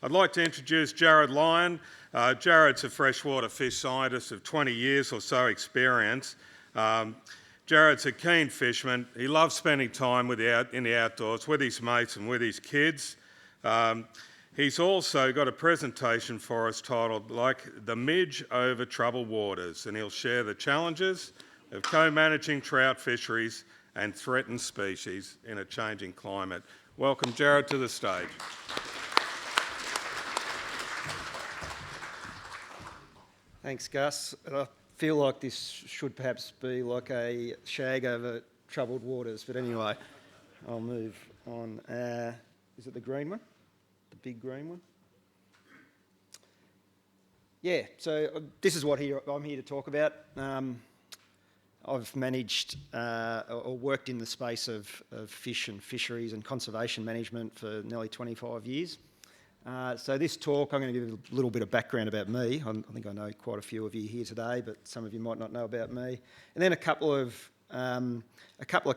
I'd like to introduce Jarod Lyon. Jarod's a freshwater fish scientist of 20 years or so experience. Jarod's a keen fisherman. He loves spending time in the outdoors with his mates and with his kids. He's also got a presentation for us titled like The Midge Over Troubled Waters, and he'll share the challenges of co-managing trout fisheries and threatened species in a changing climate. Welcome, Jarod, to the stage. Thanks, Gus. I feel like this should perhaps be like a shag over troubled waters, but anyway, I'll move on. Is it the green one? The big green one? Yeah, so this is what I'm here to talk about. I've managed or worked in the space of fish and fisheries and conservation management for nearly 25 years. So this talk, I'm going to give a little bit of background about me. I think I know quite a few of you here today, but some of you might not know about me. And then a couple of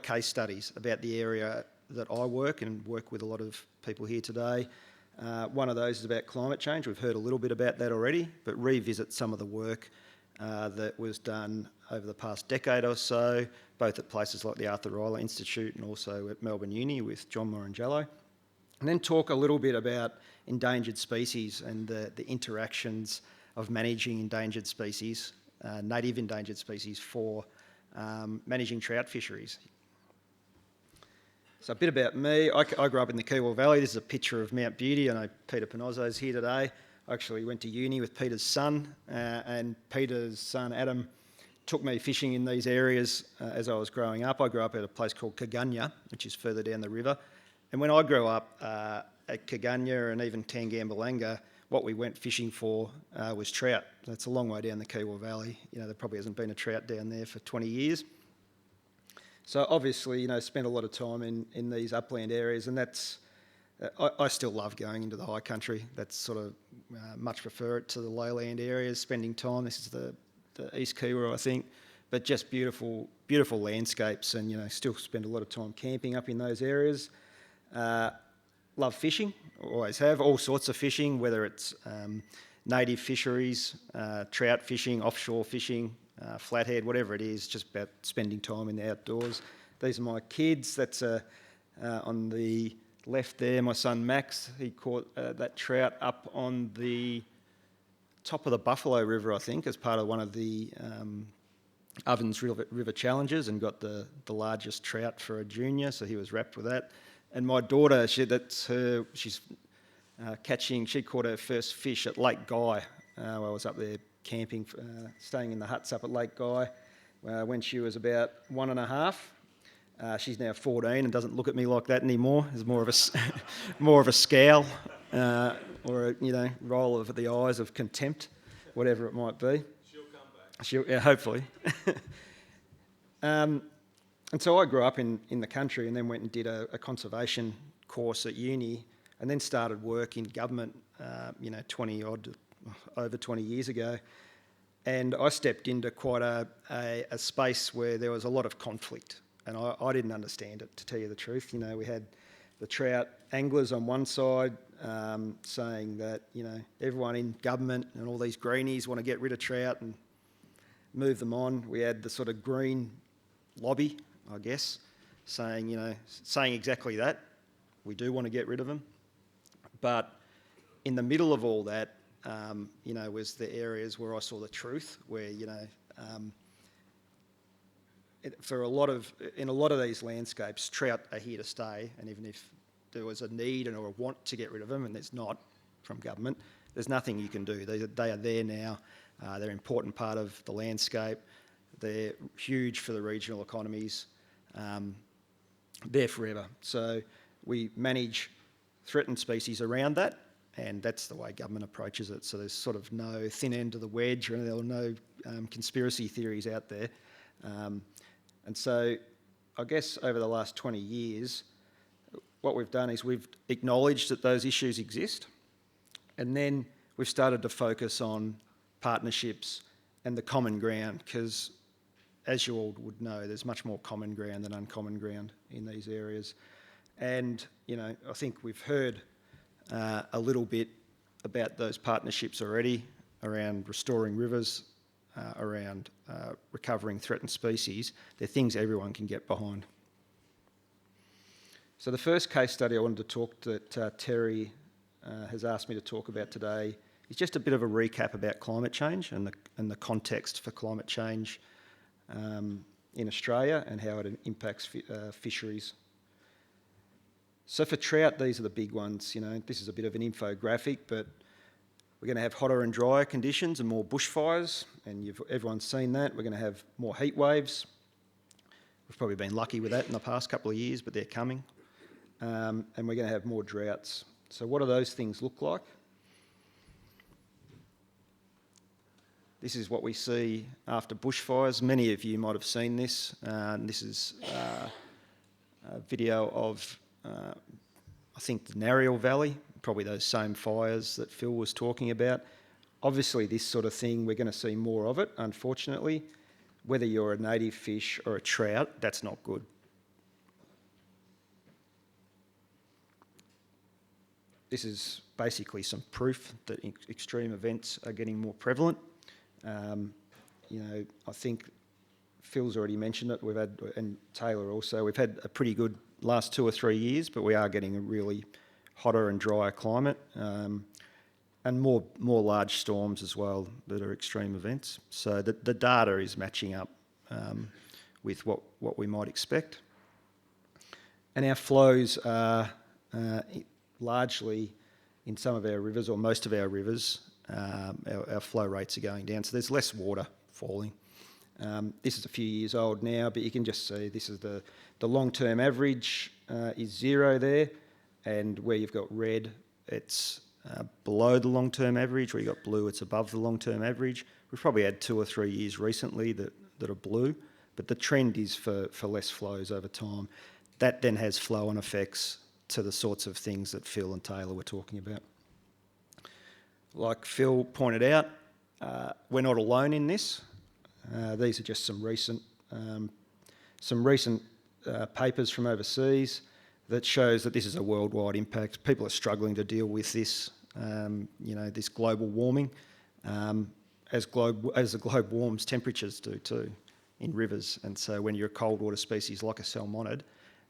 case studies about the area that I work with a lot of people here today. One of those is about climate change. We've heard a little bit about that already, but revisit some of the work that was done over the past decade or so, both at places like the Arthur Rylah Institute and also at Melbourne Uni with John Morangello. And then talk a little bit about endangered species and the interactions of managing endangered species, native endangered species, for managing trout fisheries. So a bit about me. I grew up in the Kewal Valley. This is a picture of Mount Beauty. I know Peter Panozzo's here today. I actually went to uni with Peter's son, and Peter's son Adam took me fishing in these areas as I was growing up. I grew up at a place called Kaganya, which is further down the river. And when I grew up at Kaganya and even Tangambalanga, what we went fishing for was trout. That's a long way down the Kewal Valley. There probably hasn't been a trout down there for 20 years. So obviously, spent a lot of time in these upland areas, and that's I still love going into the high country. That's sort of much prefer it to the lowland areas, spending time. This is the East Kewar, I think, but just beautiful landscapes, and still spend a lot of time camping up in those areas. Love fishing, always have, all sorts of fishing, whether it's native fisheries, trout fishing, offshore fishing, flathead, whatever it is, just about spending time in the outdoors. These are my kids. That's on the left there, my son Max. He caught that trout up on the top of the Buffalo River, I think, as part of one of the Ovens River Challenges, and got the largest trout for a junior, so he was wrapped with that. And my daughter, she's catching, she caught her first fish at Lake Guy. I was up there camping, staying in the huts up at Lake Guy when she was about 1.5. She's now 14 and doesn't look at me like that anymore. There's more of a scowl or a roll of the eyes of contempt, whatever it might be. She'll come back. Hopefully. And so I grew up in the country, and then went and did a conservation course at uni, and then started work in government, over 20 years ago. And I stepped into quite a space where there was a lot of conflict, and I didn't understand it, to tell you the truth. We had the trout anglers on one side saying that everyone in government and all these greenies want to get rid of trout and move them on. We had the sort of green lobby, I guess, saying exactly that. We do want to get rid of them. But in the middle of all that, was the areas where I saw the truth, where, in a lot of these landscapes, trout are here to stay, and even if there was a need or a want to get rid of them, and there's not from government, there's nothing you can do. They are there now. They're an important part of the landscape. They're huge for the regional economies. They're forever. So we manage threatened species around that, and that's the way government approaches it. So there's sort of no thin end of the wedge, or no conspiracy theories out there. And so I guess over the last 20 years, what we've done is we've acknowledged that those issues exist, and then we've started to focus on partnerships and the common ground, because as you all would know, there's much more common ground than uncommon ground in these areas. And, I think we've heard a little bit about those partnerships already around restoring rivers, around recovering threatened species. They're things everyone can get behind. So the first case study I wanted to talk that Terry has asked me to talk about today is just a bit of a recap about climate change and the context for climate change in Australia and how it impacts fisheries. So for trout, these are the big ones. This is a bit of an infographic, but we're going to have hotter and drier conditions and more bushfires, and everyone's seen that. We're going to have more heat waves. We've probably been lucky with that in the past couple of years, but they're coming. And we're going to have more droughts. So what do those things look like? This is what we see after bushfires. Many of you might have seen this. This is a video of, I think, the Narrial Valley, probably those same fires that Phil was talking about. Obviously, this sort of thing, we're going to see more of it, unfortunately. Whether you're a native fish or a trout, that's not good. This is basically some proof that extreme events are getting more prevalent. I think Phil's already mentioned it. We've had, and Taylor also, we've had a pretty good last 2 or 3 years, but we are getting a really hotter and drier climate, and more large storms as well that are extreme events. So the data is matching up with what we might expect. And our flows are largely in some of our rivers, or most of our rivers, our flow rates are going down. So there's less water falling. This is a few years old now, but you can just see this is the long-term average is 0 there, and where you've got red, it's below the long-term average. Where you've got blue, it's above the long-term average. We've probably had 2 or 3 years recently that are blue, but the trend is for less flows over time. That then has flow-on effects to the sorts of things that Phil and Taylor were talking about. Like Phil pointed out, we're not alone in this. These are just some recent papers from overseas that shows that this is a worldwide impact. People are struggling to deal with this, this global warming. As the globe warms, temperatures do too in rivers. And so when you're a cold water species like a salmonid,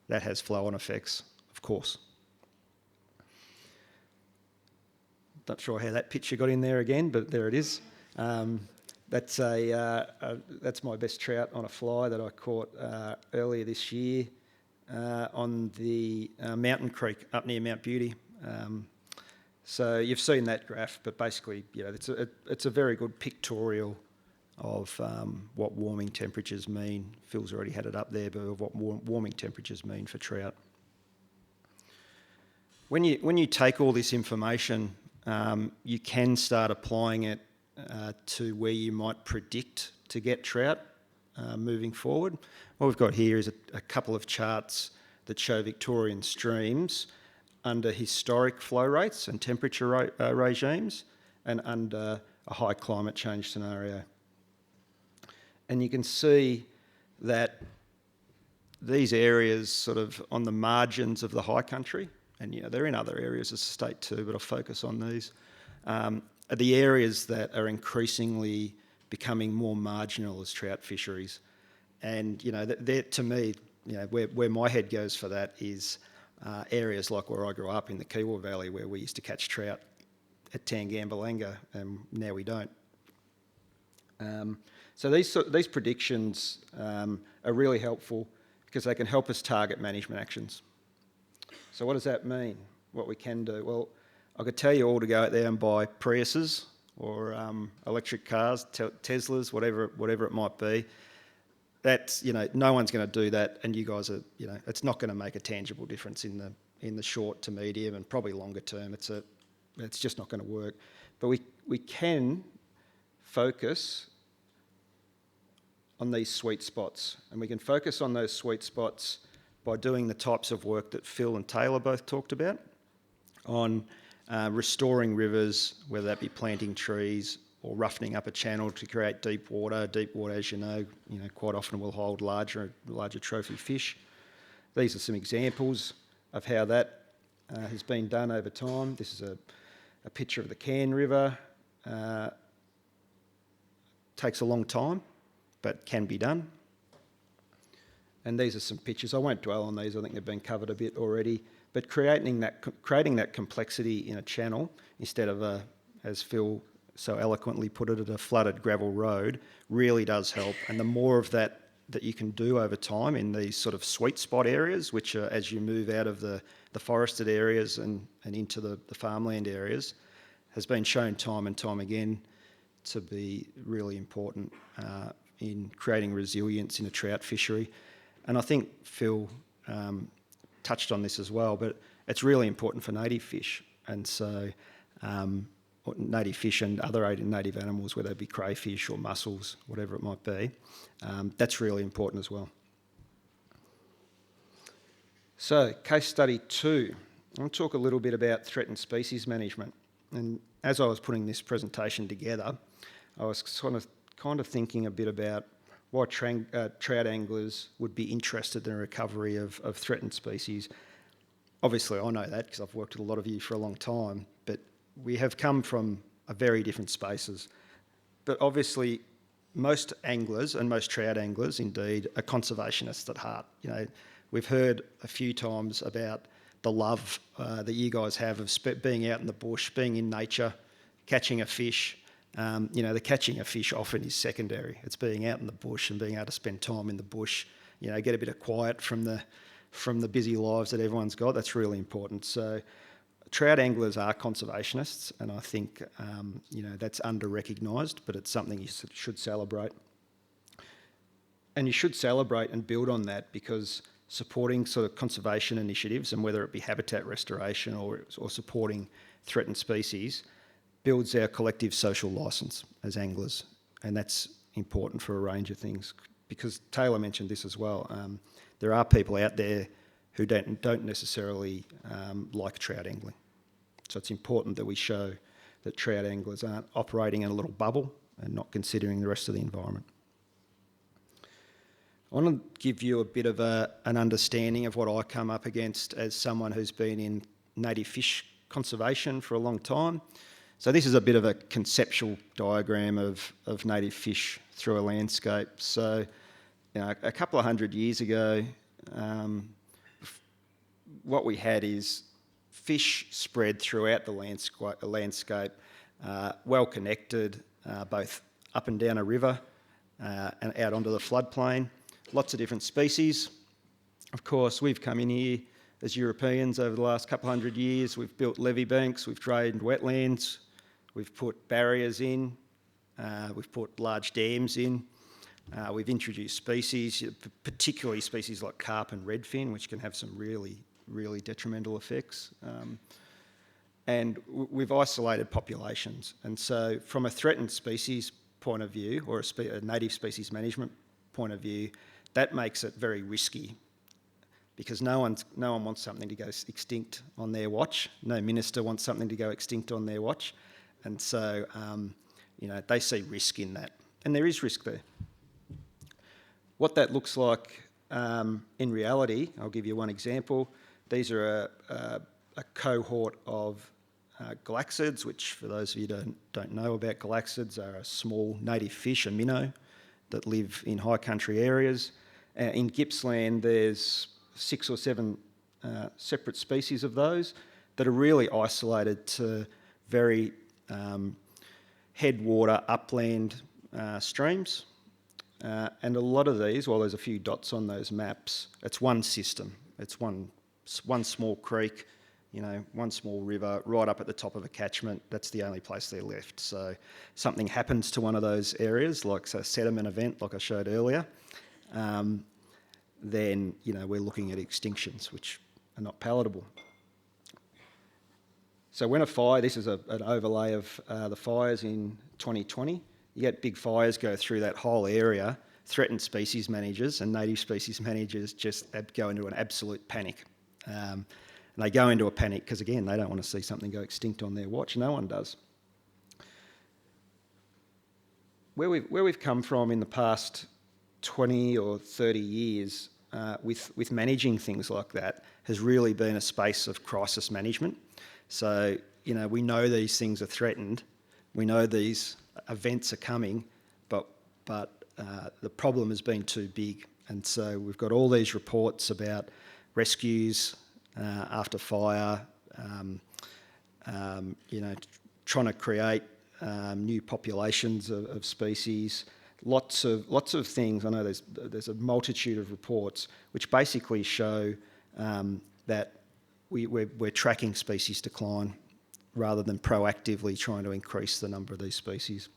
that has flow-on effects, of course. Not sure how that picture got in there again, but there it is. That's my best trout on a fly that I caught earlier this year on the Mountain Creek up near Mount Beauty. So you've seen that graph, but basically, it's a very good pictorial of what warming temperatures mean. Phil's already had it up there, but of what warming temperatures mean for trout. When you take all this information, you can start applying it to where you might predict to get trout moving forward. What we've got here is a couple of charts that show Victorian streams under historic flow rates and temperature regimes and under a high climate change scenario. And you can see that these areas sort of on the margins of the high country, and they're in other areas of the state too, but I'll focus on these, are the areas that are increasingly becoming more marginal as trout fisheries. And, to me, where my head goes for that is areas like where I grew up in the Kiewa Valley, where we used to catch trout at Tangambalanga, and now we don't. So these predictions are really helpful because they can help us target management actions. So what does that mean, what we can do? Well, I could tell you all to go out there and buy Priuses or electric cars, Teslas, whatever it might be. That's, no one's going to do that, and you guys are, it's not going to make a tangible difference in the short to medium and probably longer term. It's just not going to work. But we can focus on these sweet spots, and we can focus on those sweet spots by doing the types of work that Phil and Taylor both talked about on restoring rivers, whether that be planting trees or roughening up a channel to create deep water. Deep water, as you know, quite often will hold larger trophy fish. These are some examples of how that has been done over time. This is a picture of the Cairn River. Takes a long time, but can be done. And these are some pictures. I won't dwell on these. I think they've been covered a bit already. But creating that complexity in a channel instead of as Phil so eloquently put it, a flooded gravel road really does help. And the more of that you can do over time in these sort of sweet spot areas, which are as you move out of the forested areas and into the farmland areas, has been shown time and time again to be really important in creating resilience in a trout fishery. And I think Phil touched on this as well, but it's really important for native fish. And so native fish and other native animals, whether it be crayfish or mussels, whatever it might be, that's really important as well. So case study 2, I'm going to talk a little bit about threatened species management. And as I was putting this presentation together, I was kind of thinking a bit about why trout anglers would be interested in the recovery of threatened species. Obviously, I know that because I've worked with a lot of you for a long time, but we have come from a very different spaces. But obviously, most anglers and most trout anglers, indeed, are conservationists at heart. You know, we've heard a few times about the love that you guys have of being out in the bush, being in nature, catching a fish. The catching a fish often is secondary. It's being out in the bush and being able to spend time in the bush, get a bit of quiet from the busy lives that everyone's got. That's really important. So trout anglers are conservationists, and I think, that's under-recognised, but it's something you should celebrate. And you should celebrate and build on that, because supporting sort of conservation initiatives, and whether it be habitat restoration or supporting threatened species, builds our collective social licence as anglers, and that's important for a range of things. Because Taylor mentioned this as well. There are people out there who don't necessarily like trout angling, so it's important that we show that trout anglers aren't operating in a little bubble and not considering the rest of the environment. I want to give you a bit of an understanding of what I come up against as someone who's been in native fish conservation for a long time. So this is a bit of a conceptual diagram of native fish through a landscape. So, a couple of 100 years ago, what we had is fish spread throughout the landscape, well connected, both up and down a river and out onto the floodplain. Lots of different species. Of course, we've come in here as Europeans over the last couple of 100 years. We've built levee banks, we've drained wetlands, we've put barriers in, we've put large dams in, we've introduced species, particularly species like carp and redfin, which can have some really, really detrimental effects. And we've isolated populations. And so from a threatened species point of view, or a native species management point of view, that makes it very risky, because no one wants something to go extinct on their watch. No minister wants something to go extinct on their watch. And so, they see risk in that. And there is risk there. What that looks like in reality, I'll give you one example. These are a cohort of galaxids, which, for those of you who don't know about galaxids, are a small native fish, a minnow, that live in high country areas. In Gippsland, there's 6 or 7 separate species of those that are really isolated to very headwater upland streams. And a lot of these, while there's a few dots on those maps, it's one system. It's one small creek, one small river right up at the top of a catchment. That's the only place they're left. So something happens to one of those areas, like a sediment event, like I showed earlier, then we're looking at extinctions, which are not palatable. So when a fire, this is an overlay of the fires in 2020, you get big fires go through that whole area, threatened species managers and native species managers just go into an absolute panic. And they go into a panic because, again, they don't want to see something go extinct on their watch. No one does. Where we've come from in the past 20 or 30 years with managing things like that has really been a space of crisis management. So we know these things are threatened, we know these events are coming, but the problem has been too big. And so we've got all these reports about rescues after fire, trying to create new populations of species, lots of things. I know there's a multitude of reports which basically show that we're tracking species decline rather than proactively trying to increase the number of these species.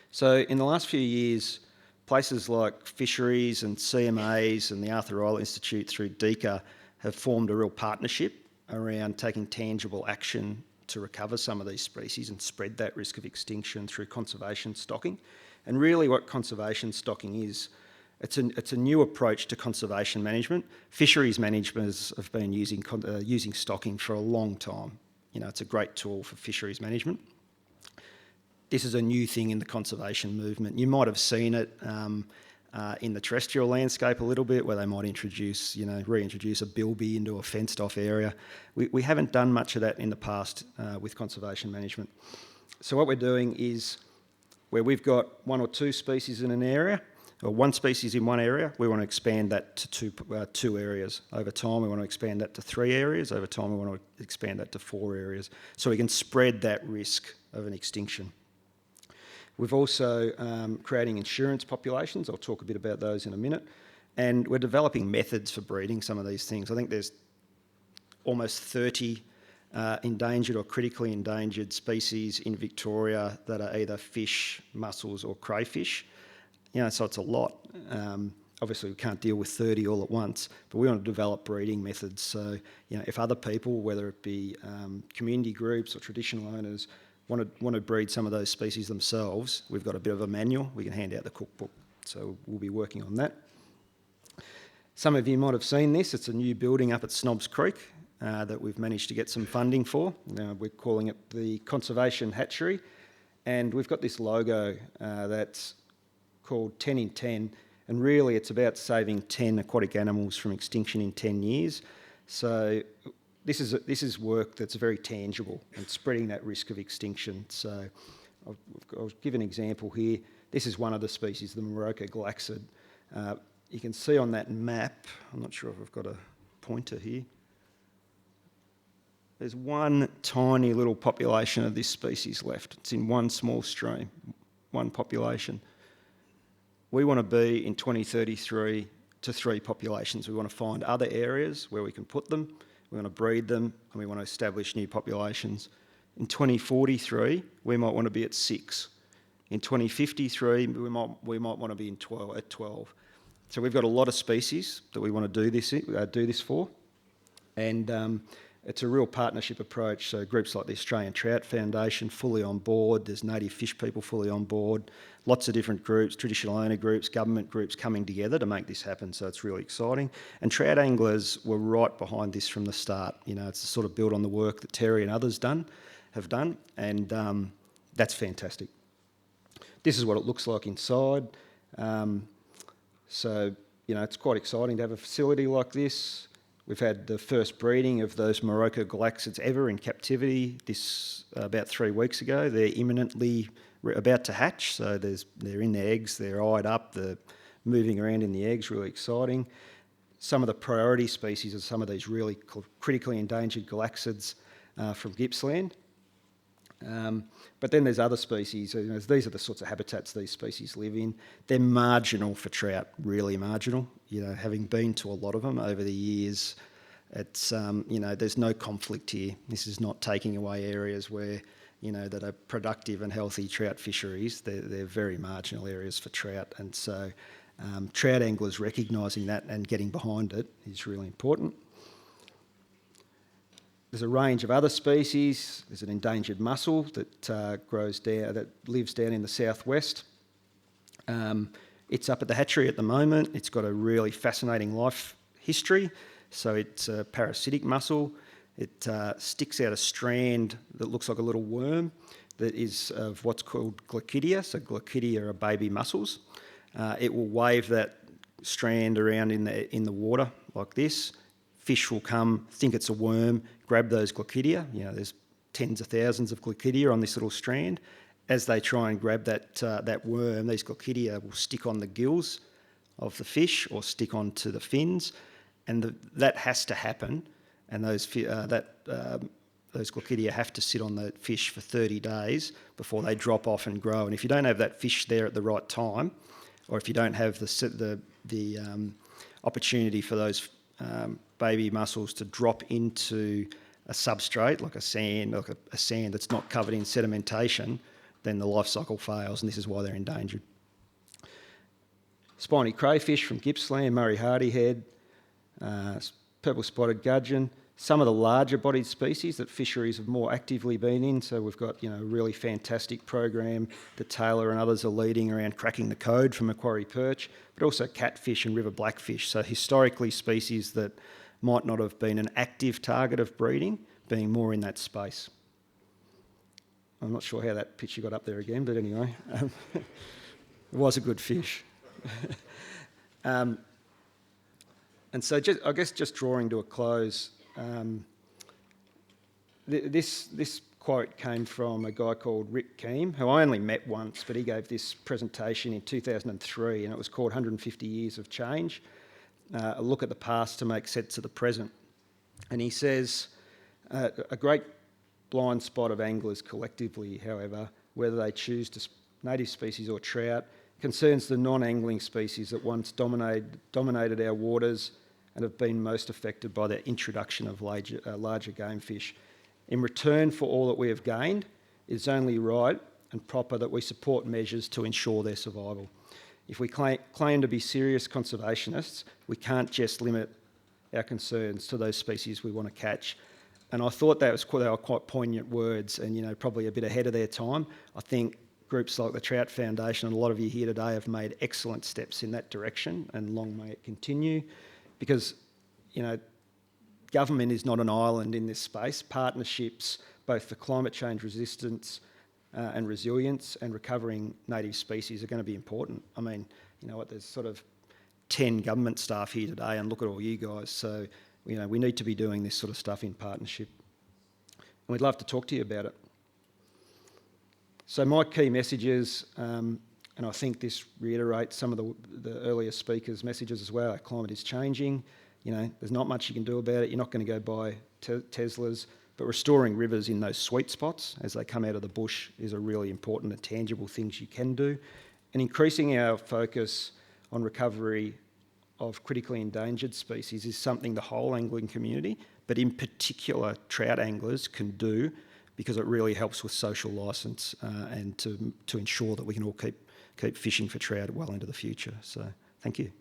So in the last few years, places like Fisheries and CMAs and the Arthur Rylah Institute through DEECA have formed a real partnership around taking tangible action to recover some of these species and spread that risk of extinction through conservation stocking. And really what conservation stocking is, it's a new approach to conservation management. Fisheries managers have been using stocking for a long time. It's a great tool for fisheries management. This is a new thing in the conservation movement. You might have seen it in the terrestrial landscape a little bit, where they might reintroduce a bilby into a fenced-off area. We haven't done much of that in the past with conservation management. So what we're doing is, where we've got one or two species in an area, or one species in one area, we want to expand that to two areas. Over time, we want to expand that to 3 areas. Over time, we want to expand that to 4 areas, so we can spread that risk of an extinction. We've also creating insurance populations. I'll talk a bit about those in a minute. And we're developing methods for breeding some of these things. I think there's almost 30 endangered or critically endangered species in Victoria that are either fish, mussels or crayfish. So it's a lot. Obviously we can't deal with 30 all at once, but we want to develop breeding methods. So, if other people, whether it be community groups or traditional owners, want to breed some of those species themselves, we've got a bit of a manual. We can hand out the cookbook. So we'll be working on that. Some of you might have seen this. It's a new building up at Snobs Creek that we've managed to get some funding for. We're calling it the Conservation Hatchery. And we've got this logo that's called 10 in 10. And really it's about saving 10 aquatic animals from extinction in 10 years. So this is work that's very tangible and spreading that risk of extinction. So I'll give an example here. This is one of the species, the Morocco glaxid. You can see on that map, I'm not sure if I've got a pointer here, there's one tiny little population of this species left. It's in one small stream, one population. We want to be in 2033 to 3 populations. We want to find other areas where we can put them. We want to breed them, and we want to establish new populations. In 2043, we might want to be at 6. In 2053, we might want to be at 12. So we've got a lot of species that we want to do this for, and it's a real partnership approach. So groups like the Australian Trout Foundation fully on board. There's native fish people fully on board. Lots of different groups, traditional owner groups, government groups coming together to make this happen. So it's really exciting. And trout anglers were right behind this from the start. It's sort of built on the work that Terry and others have done, and that's fantastic. This is what it looks like inside. So it's quite exciting to have a facility like this. We've had the first breeding of those Morocco glaxids ever in captivity about 3 weeks ago. They're imminently about to hatch, so they're in their eggs, they're eyed up, they're moving around in the eggs, really exciting. Some of the priority species are some of these really critically endangered glaxids from Gippsland. But then there's other species. These are the sorts of habitats these species live in. They're marginal for trout, really marginal. Having been to a lot of them over the years, it's there's no conflict here. This is not taking away areas where that are productive and healthy trout fisheries. They're very marginal areas for trout, and so trout anglers recognising that and getting behind it is really important. There's a range of other species. There's an endangered mussel that lives down in the southwest. It's up at the hatchery at the moment. It's got a really fascinating life history. So it's a parasitic mussel. It sticks out a strand that looks like a little worm that is of what's called glaucidia. So glaucidia are baby mussels. It will wave that strand around in the water like this. Fish will come, think it's a worm, grab those glaucidia. There's tens of thousands of glaucidia on this little strand. As they try and grab that worm, these glaucidia will stick on the gills of the fish or stick onto the fins, and that has to happen. And those glaucidia have to sit on the fish for 30 days before they drop off and grow. And if you don't have that fish there at the right time, or if you don't have the opportunity for those baby mussels to drop into a substrate like a sand that's not covered in sedimentation, then the life cycle fails, and this is why they're endangered. Spiny crayfish from Gippsland, Murray Hardyhead, purple spotted gudgeon, some of the larger bodied species that fisheries have more actively been in. So we've got a really fantastic program that Taylor and others are leading around cracking the code for Macquarie perch, but also catfish and river blackfish. So historically species that might not have been an active target of breeding, being more in that space. I'm not sure how that picture got up there again, but anyway, it was a good fish. And so I guess just drawing to a close, this quote came from a guy called Rick Keem, who I only met once, but he gave this presentation in 2003, and it was called 150 Years of Change, a look at the past to make sense of the present. And he says, a great blind spot of anglers collectively, however, whether they choose native species or trout, concerns the non-angling species that once dominated our waters and have been most affected by the introduction of larger game fish. In return for all that we have gained, it is only right and proper that we support measures to ensure their survival. If we claim to be serious conservationists, we can't just limit our concerns to those species we want to catch. And I thought they were quite poignant words and, probably a bit ahead of their time. I think groups like the Trout Foundation and a lot of you here today have made excellent steps in that direction, and long may it continue, because, government is not an island in this space. Partnerships, both for climate change resistance and resilience and recovering native species, are going to be important. I mean, there's sort of 10 government staff here today, and look at all you guys. So, we need to be doing this sort of stuff in partnership. And we'd love to talk to you about it. So my key messages, and I think this reiterates some of the earlier speakers' messages as well. Our climate is changing. There's not much you can do about it. You're not going to go buy Teslas, but restoring rivers in those sweet spots as they come out of the bush is a really important and tangible things you can do. And increasing our focus on recovery of critically endangered species is something the whole angling community, but in particular trout anglers, can do, because it really helps with social licence and to ensure that we can all keep fishing for trout well into the future. So thank you.